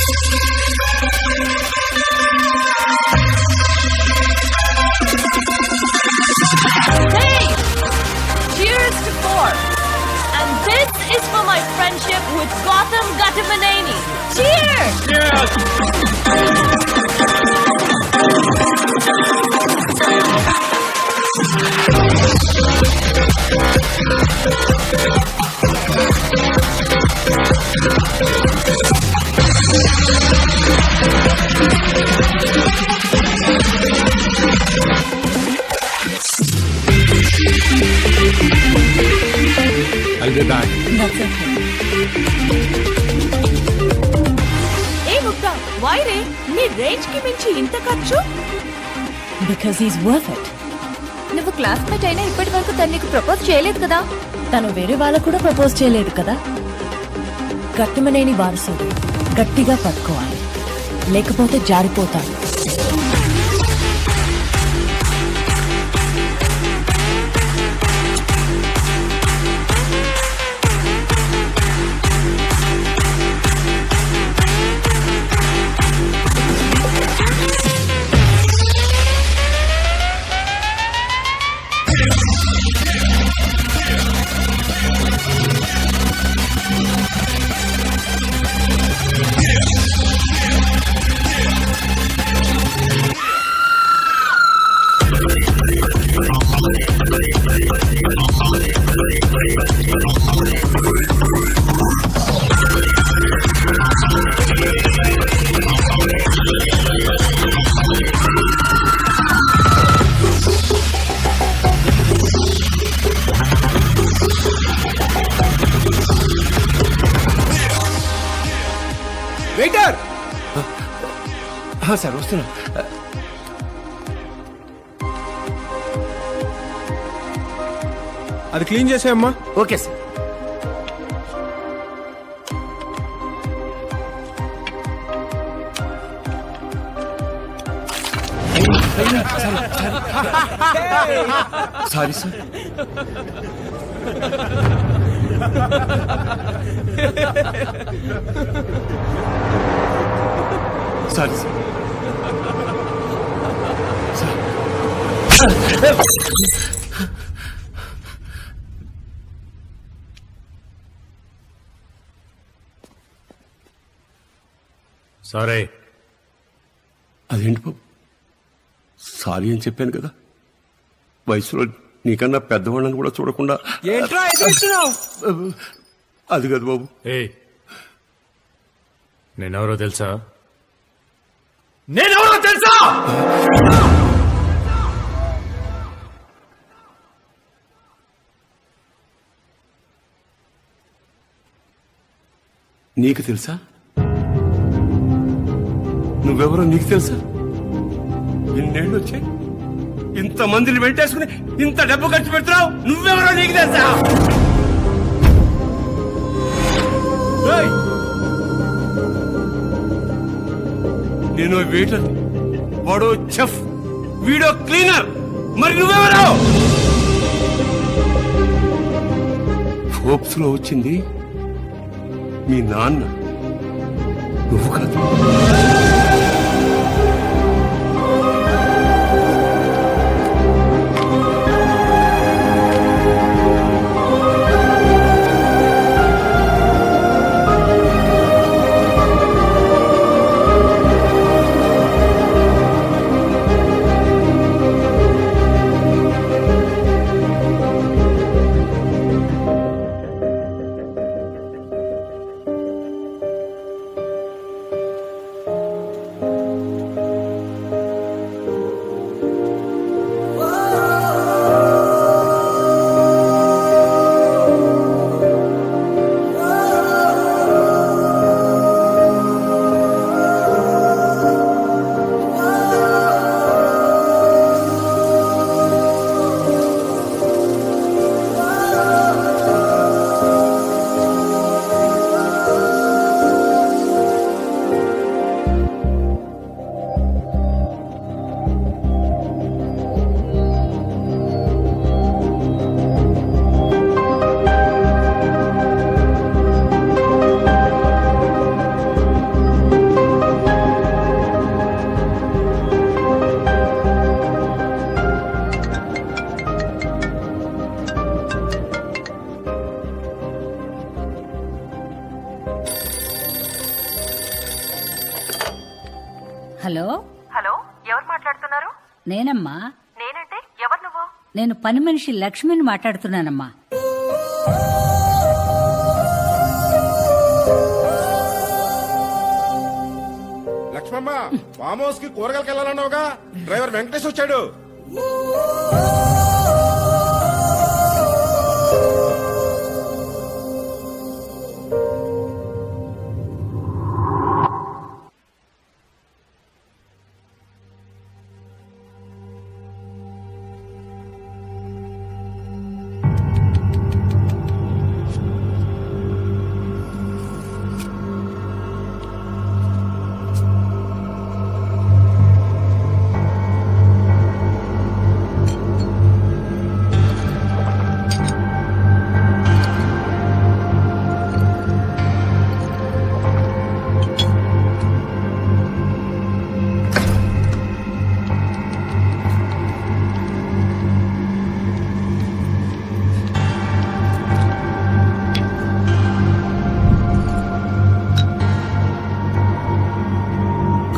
Hey! Cheers to 4. And this is for my friendship with Gotham Gatamaneni. Cheers! I'll be back. That's okay. Hey Mukta, why re? నీ range కి మించి ఇంత ఖర్చు? Because he's worth it. నువ్వు classmate అయినా ఇప్పటి వరకు తను నీకు ప్రపోజ్ చేయలేదు కదా? తను వేరే వాళ్ళకు కూడా ప్రపోజ్ చేయలేదు కదా. గట్టిమనేని వారసుడు గట్టిగా పట్టుకోవాలి, లేకపోతే జారిపోతాడు. వెయిటర్! సార్ వస్తున్నా. అది క్లీన్ చేసేయమ్మా. Okay sir. Sorry sir. Sorry sir. Sorry. అదేంటి బాబు, సారీ అని చెప్పాను కదా. వయసులో నీకన్నా పెద్దవాళ్ళని కూడా చూడకుండా అది కదా బాబు. నేనెవరో తెలుసా? నేనెవరో తెలుసా? నీకు తెలుసా? నువ్వెవరో నీకు తెలుసా? ఇన్నేళ్ళు వచ్చాయి, ఇంత మందిని వెంటేసుకుని ఇంత డబ్బు ఖర్చు పెడుతున్నావు. నువ్వెవరో నీకు తెలుసా? నేను వెయిటర్, వాడో చెఫ్, వీడో క్లీనర్. మరి నువ్వెవరో? హోప్స్ లో వచ్చింది మీ నాన్న, నువ్వు కాదు. హలో హలో ఎవరు మాట్లాడుతున్నారు? నేనమ్మా. నేనంటే ఎవరు నువ్వు? నేను పని మనిషి లక్ష్మిని మాట్లాడుతున్నానమ్మా. లక్ష్మమ్మ, ఫామ్ హౌస్ కి కూరగాయలకు వెళ్ళాలన్నావుగా, డ్రైవర్ వెంకటేష్ వచ్చాడు.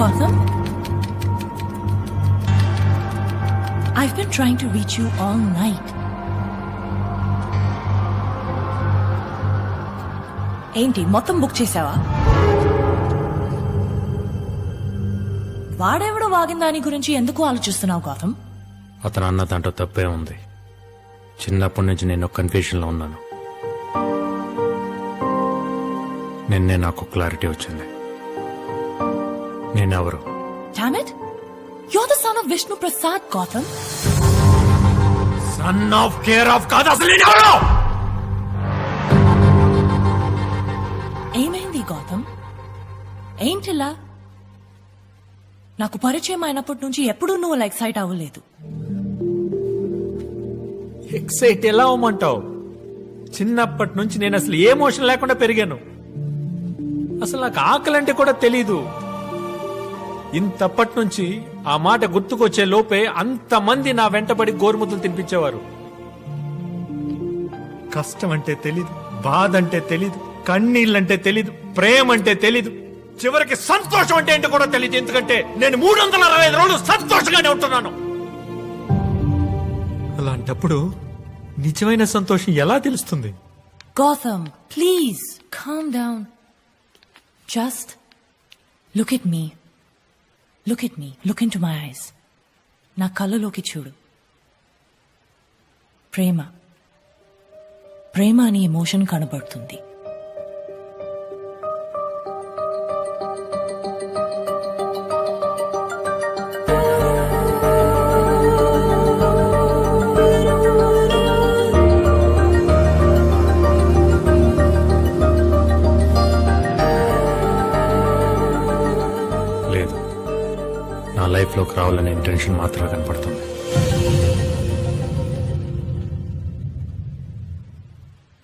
Gotham? I've been trying to reach you all night. ఏంటి మొత్తం బుక్ చేసావా? వాడెవడో వాగిన దాని గురించి ఎందుకు ఆలోచిస్తున్నావు గౌతమ్? అతను అన్న దాంట్లో తప్పే ఉంది. చిన్నప్పటి నుంచి నేను కన్ఫ్యూజన్ లో ఉన్నాను. నిన్నే నాకు క్లారిటీ వచ్చింది. నేనెవరు? Damn it! You're the son of Vishnu Prasad, Gotham. Son of care of కాదు, అసలు నేనెవరు? ఏమైంది గౌతమ్? ఏంటిలా? నాకు పరిచయం అయినప్పటి నుంచి ఎప్పుడూ నువ్వు ఎక్సైట్ అవ్వలేదు. ఎక్సైట్ ఎలా అవ్వమంటావు? చిన్నప్పటి నుంచి నేను అసలు ఏ ఎమోషన్ లేకుండా పెరిగాను. అసలు నాకు ఆకలంటే కూడా తెలీదు. ఇంతప్పటి నుంచి ఆ మాట గుర్తుకొచ్చే లోపే అంతమంది నా వెంటబడి గోరుముద్దలు తినిపించేవారు. కష్టం అంటే తెలీదు, బాధ అంటే తెలీదు, కన్నీళ్ళంటే తెలీదు, ప్రేమ అంటే తెలీదు, చివరికి సంతోషం అంటే ఏంటో కూడా తెలియదు. ఎందుకంటే నేను 365 రోజులు సంతోషంగానే ఉంటున్నాను. అలాంటప్పుడు నిజమైన సంతోషం ఎలా తెలుస్తుంది? Gotham, please calm down. Just look at me. Look at me. Look into my eyes. నా కళ్ళలోకి చూడు. ప్రేమ ప్రేమ అని ఎమోషన్ కనబడుతుంది. లేదు, నా లైఫ్ లోకి రావాలనే ఇంటెన్షన్ మాత్రమే కనపడుతుంది.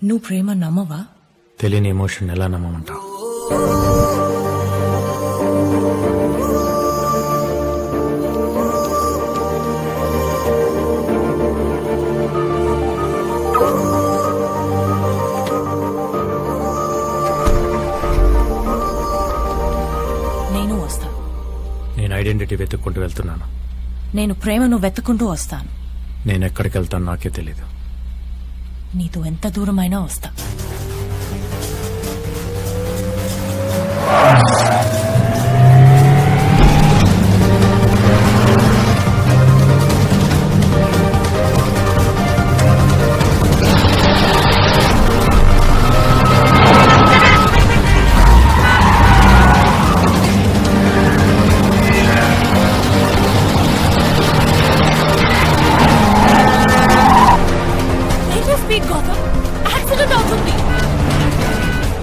నువ్వు ప్రేమ నమ్మవా? తెలియని ఎమోషన్ ఎలా నమ్మమంటావు? నేను వస్తా. నేను ఐడెంటిటీ వెతుక్కుంటూ వెళ్తున్నాను. నేను ప్రేమను వెతుక్కుంటూ వస్తాను. నేను ఎక్కడికి వెళ్తాను నాకే తెలీదు. నీతో ఎంత దూరమైనా వస్తా.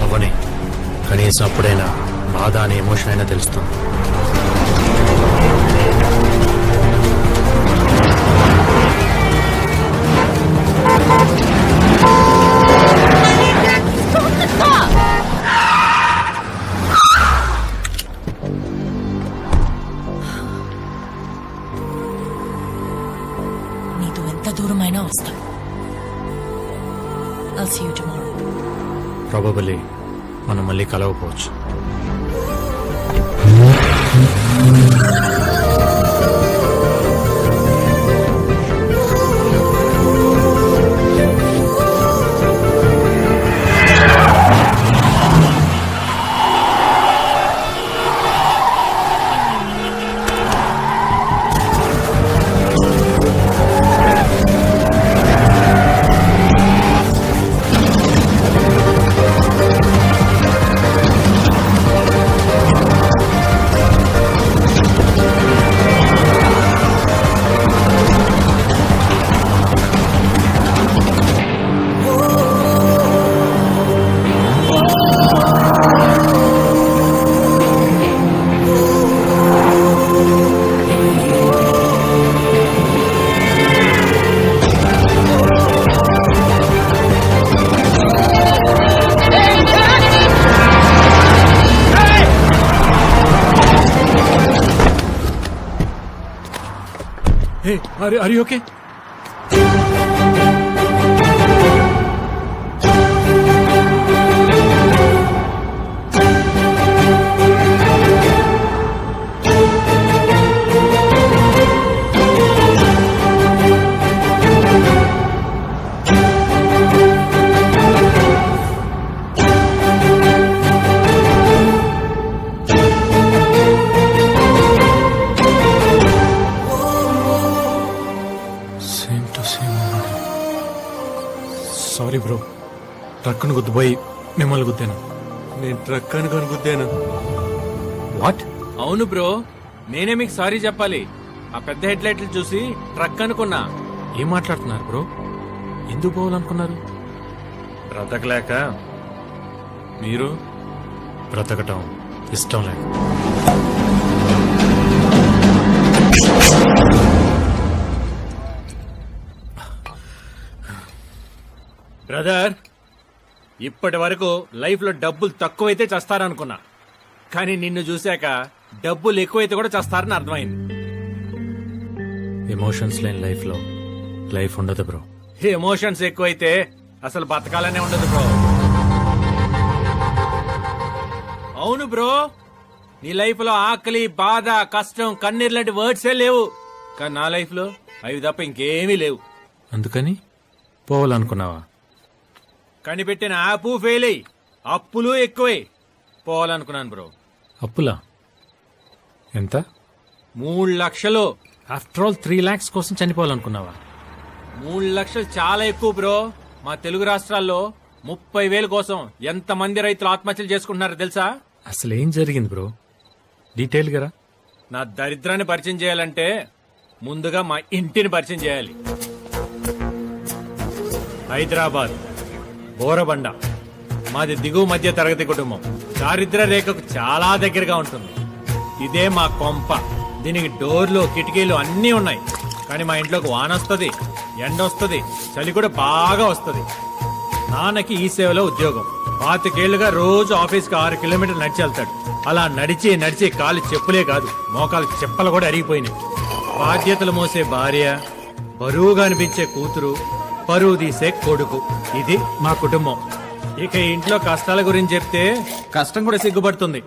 అవని కనీసం అప్పుడైనా బాధ అనే ఎమోషన్ అయినా తెలుస్తుంది. నీతో ఎంత దూరమైనా వస్తా. I'll see you tomorrow. Probably మనం మళ్ళీ కలవకపోవచ్చు. Hey are you okay? Same to same sorry bro, ట్రక్కును గుద్దుపోయి మిమ్మల్ని గుద్దాను. నేను ట్రక్ అనుకొని గుద్దాను. వాట్? అవును బ్రో, నేనే మీకు సారీ చెప్పాలి. ఆ పెద్ద హెడ్ లైట్లు చూసి ట్రక్ అనుకున్నా. ఏం మాట్లాడుతున్నారు బ్రో? ఎందుకు పోవాలనుకున్నారు? బ్రతకలేక. మీరు బ్రతకటం ఇష్టం లేక. బ్రదర్, ఇప్పటి వరకు లైఫ్ లో డబ్బులు తక్కువైతే చేస్తారనుకున్నా, కానీ నిన్ను చూశాక డబ్బులు ఎక్కువైతే కూడా చేస్తారని అర్థమైంది. ఎమోషన్స్ లేని లైఫ్ లో లైఫ్ ఉండదు బ్రో. ఎమోషన్స్ ఎక్కువైతే అసలు బతకాలనే ఉండదు బ్రో. అవును బ్రో, నీ లైఫ్ లో ఆకలి, బాధ, కష్టం, కన్నీరు లాంటి వర్డ్సే లేవు, కానీ నా లైఫ్ లో అవి తప్ప ఇంకేమీ లేవు. అందుకని పోవాలనుకున్నావా? కనిపెట్టిన యాప్ ఫెయిల్ అయ్యి అప్పులు ఎక్కువై పోవాలనుకున్నాను బ్రో. అప్పులా? ఎంత? 3 లక్షలు. ఆఫ్టర్ ఆల్ 3 lakhs కోసం చనిపోవాలనుకున్నావా? 3 లక్షలు చాలా ఎక్కువ బ్రో. మా తెలుగు రాష్ట్రాల్లో 30,000 కోసం ఎంతమంది రైతులు ఆత్మహత్యలు చేసుకుంటున్నారో తెలుసా? అసలు ఏం జరిగింది బ్రో? డీటెయిల్ గా. నా దరిద్రాన్ని పరిచయం చేయాలంటే ముందుగా మా ఇంటిని పరిచయం చేయాలి. హైదరాబాద్ బోరబండ. మాది దిగువ మధ్య తరగతి కుటుంబం. దారిద్ర్య రేఖకు చాలా దగ్గరగా ఉంటుంది. ఇదే మా కొంప. దీనికి డోర్లు, కిటికీలు అన్నీ ఉన్నాయి. కానీ మా ఇంట్లోకి వాన వస్తుంది, ఎండ వస్తుంది, చలి కూడా బాగా వస్తుంది. నాన్నకి ఈ సేవలో ఉద్యోగం. 25 ఏళ్లుగా రోజు ఆఫీస్కి 6 కిలోమీటర్లు నడిచి వెళ్తాడు. అలా నడిచి నడిచి కాలు చెప్పులే కాదు, మోకాలు చెప్పలు కూడా అరిగిపోయినాయి. బాధ్యతలు మోసే భార్య, బరువుగా అనిపించే కూతురు, పరువు తీసే కొడుకు. ఇది మా కుటుంబం. ఇక ఇంట్లో కష్టాల గురించి చెప్తే కష్టం కూడా సిగ్గుపడుతుంది.